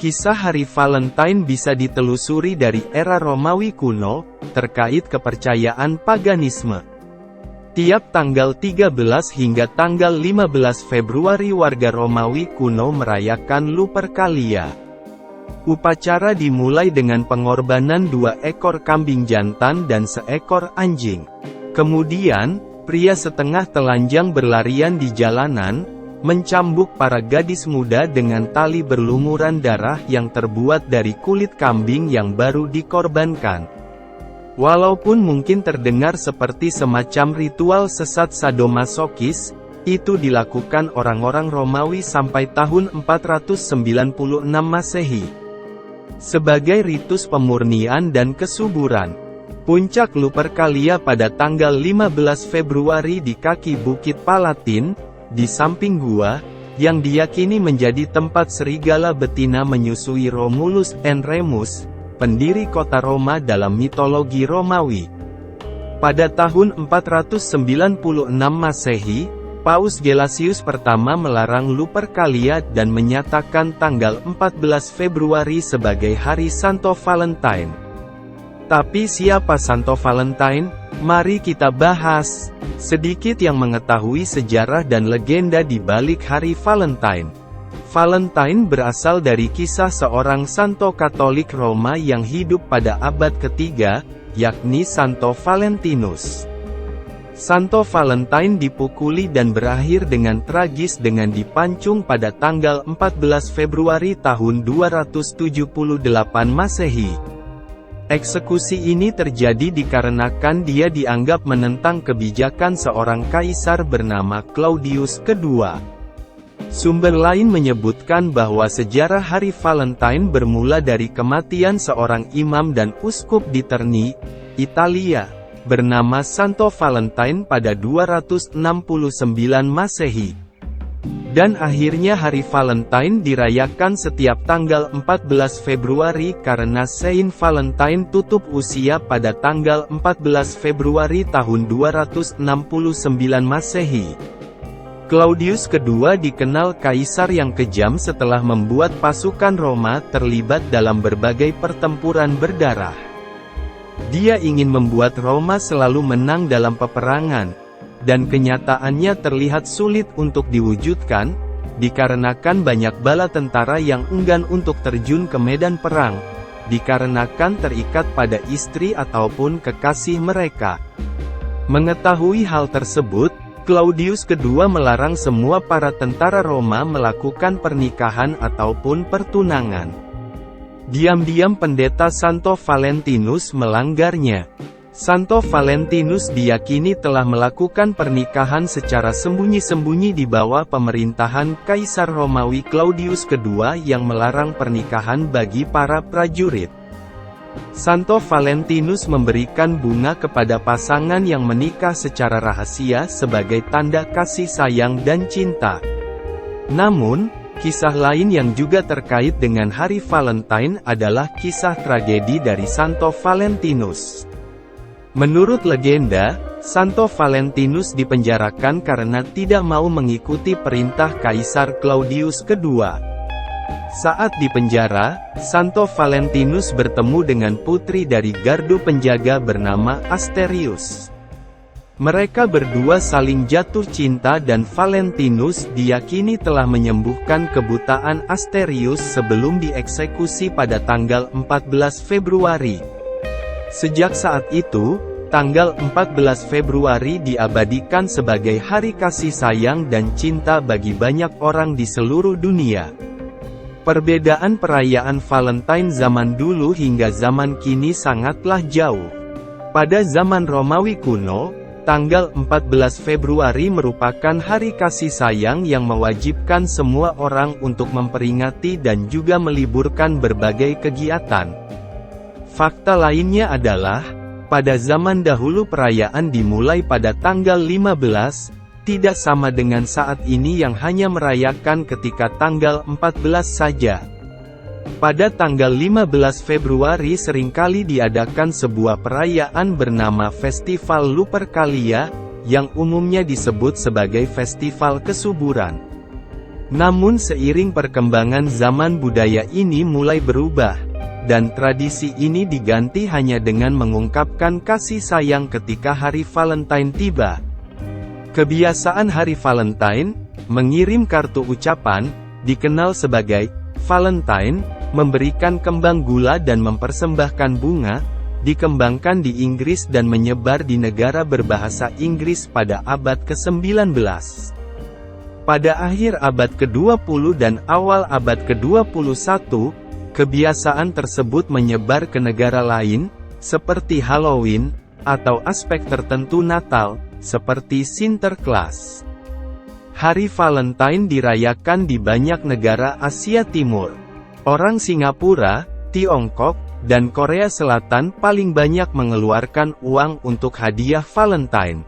Kisah Hari Valentine bisa ditelusuri dari era Romawi kuno, terkait kepercayaan paganisme. Tiap tanggal 13 hingga tanggal 15 Februari warga Romawi kuno merayakan Lupercalia. Upacara dimulai dengan pengorbanan 2 ekor kambing jantan dan seekor anjing. Kemudian, pria setengah telanjang berlarian di jalanan, mencambuk para gadis muda dengan tali berlumuran darah yang terbuat dari kulit kambing yang baru dikorbankan. Walaupun mungkin terdengar seperti semacam ritual sesat sadomasokis, itu dilakukan orang-orang Romawi sampai tahun 496 Masehi. Sebagai ritus pemurnian dan kesuburan. Puncak Lupercalia pada tanggal 15 Februari di kaki Bukit Palatin, di samping gua, yang diyakini menjadi tempat serigala betina menyusui Romulus and Remus, pendiri kota Roma dalam mitologi Romawi. Pada tahun 496 Masehi, Paus Gelasius pertama melarang Lupercalia dan menyatakan tanggal 14 Februari sebagai Hari Santo Valentine. Tapi siapa Santo Valentine? Mari kita bahas. Sedikit yang mengetahui sejarah dan legenda di balik Hari Valentine. Valentine berasal dari kisah seorang santo Katolik Roma yang hidup pada abad ketiga, yakni Santo Valentinus. Santo Valentine dipukuli dan berakhir dengan tragis dengan dipancung pada tanggal 14 Februari tahun 278 Masehi. Eksekusi ini terjadi dikarenakan dia dianggap menentang kebijakan seorang kaisar bernama Claudius II. Sumber lain menyebutkan bahwa sejarah Hari Valentine bermula dari kematian seorang imam dan uskup di Terni, Italia, bernama Santo Valentine pada 269 Masehi. Dan akhirnya Hari Valentine dirayakan setiap tanggal 14 Februari karena Saint Valentine tutup usia pada tanggal 14 Februari tahun 269 Masehi. Claudius II dikenal kaisar yang kejam setelah membuat pasukan Roma terlibat dalam berbagai pertempuran berdarah. Dia ingin membuat Roma selalu menang dalam peperangan, dan kenyataannya terlihat sulit untuk diwujudkan, dikarenakan banyak bala tentara yang enggan untuk terjun ke medan perang, dikarenakan terikat pada istri ataupun kekasih mereka. Mengetahui hal tersebut, Claudius II melarang semua para tentara Roma melakukan pernikahan ataupun pertunangan. Diam-diam pendeta Santo Valentinus melanggarnya. Santo Valentinus diyakini telah melakukan pernikahan secara sembunyi-sembunyi di bawah pemerintahan Kaisar Romawi Claudius II yang melarang pernikahan bagi para prajurit. Santo Valentinus memberikan bunga kepada pasangan yang menikah secara rahasia sebagai tanda kasih sayang dan cinta. Namun, kisah lain yang juga terkait dengan Hari Valentine adalah kisah tragedi dari Santo Valentinus. Menurut legenda, Santo Valentinus dipenjarakan karena tidak mau mengikuti perintah Kaisar Claudius II. Saat di penjara, Santo Valentinus bertemu dengan putri dari gardu penjaga bernama Asterius. Mereka berdua saling jatuh cinta dan Valentinus diyakini telah menyembuhkan kebutaan Asterius sebelum dieksekusi pada tanggal 14 Februari. Sejak saat itu, tanggal 14 Februari diabadikan sebagai hari kasih sayang dan cinta bagi banyak orang di seluruh dunia. Perbedaan perayaan Valentine zaman dulu hingga zaman kini sangatlah jauh. Pada zaman Romawi kuno, tanggal 14 Februari merupakan hari kasih sayang yang mewajibkan semua orang untuk memperingati dan juga meliburkan berbagai kegiatan. Fakta lainnya adalah, pada zaman dahulu perayaan dimulai pada tanggal 15, tidak sama dengan saat ini yang hanya merayakan ketika tanggal 14 saja. Pada tanggal 15 Februari seringkali diadakan sebuah perayaan bernama Festival Lupercalia, yang umumnya disebut sebagai Festival Kesuburan. Namun seiring perkembangan zaman budaya ini mulai berubah, dan tradisi ini diganti hanya dengan mengungkapkan kasih sayang ketika hari Valentine tiba. Kebiasaan hari Valentine, mengirim kartu ucapan, dikenal sebagai Valentine, memberikan kembang gula dan mempersembahkan bunga, dikembangkan di Inggris dan menyebar di negara berbahasa Inggris pada abad ke-19. Pada akhir abad ke-20 dan awal abad ke-21, kebiasaan tersebut menyebar ke negara lain, seperti Halloween, atau aspek tertentu Natal, seperti Sinterklaas. Hari Valentine dirayakan di banyak negara Asia Timur. Orang Singapura, Tiongkok, dan Korea Selatan paling banyak mengeluarkan uang untuk hadiah Valentine.